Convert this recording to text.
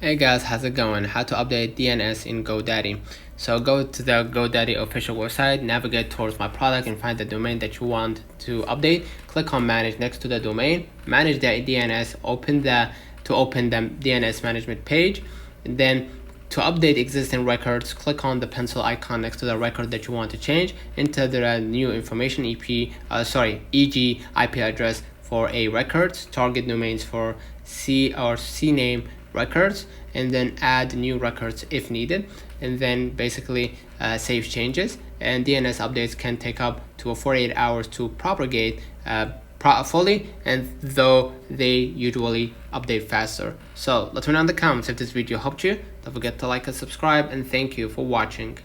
Hey guys, how's it going? How to update DNS in GoDaddy. So go to the GoDaddy official website, navigate towards my product and find the domain that you want to update. Click on manage next to the domain, manage the DNS, open the DNS management page, and then to update existing records, click on the pencil icon next to the record that you want to change, enter the new information e.g. IP address for a records, target domains for CNAME records, and then add new records if needed, and then basically save changes. And DNS updates can take up to 48 hours to propagate fully, and though they usually update faster. So let me know in the comments if this video helped you. Don't forget to like and subscribe, and thank you for watching.